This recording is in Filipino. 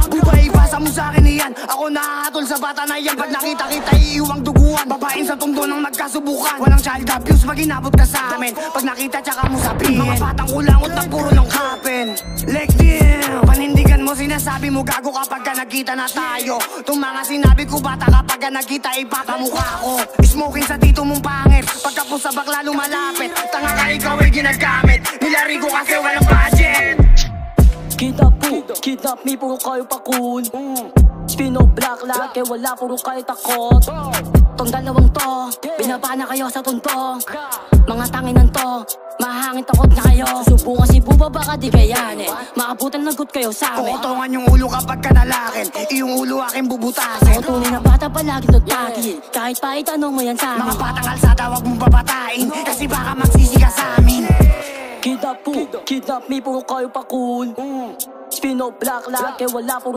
Bubay, ipasa mo sa akin yan. Ako nahahatol sa bata na yan. Pag nakita kita, iiwang duguan. Babain sa tungdo ng magkasubukan. Walang child abuse pag inabot ka sa amin. Pag nakita, tsaka mo sabihin. Mga batang kulangot na puro ng happen. Like damn, panindigan mo, sinasabi mo gago kapag ka nagkita na tayo. Itong mga sinabi ko bata kapag ka nagkita, ipapamukha ko. Smoking sa tito mong pangit. Pagkapos sa bakla lumalapit. Tanga ka, ikaw ay ginagamit. Nilari ko kasi walang budget. Kidnap me, puro kayo pakul. Spino black laki, wala puro kayo takot. Tong dalawang to, binaba na kayo sa tunto. Mga tanginan to, mahangin takot na kayo. Susubukan si Buba baka di kayanin. Maabutan lagot kayo sa amin. Kukutungan yung ulo kapag kanalakin. Iyong ulo aking bubutasin. Ako tunay na bata palagi tutagin. Kahit pa itanong mo yan sa amin. Mga batang alsada wag mong babatain. Kasi baka magsisi ka sa amin. Kidnap me, puro kayo pakul. Spino black laki, wala puro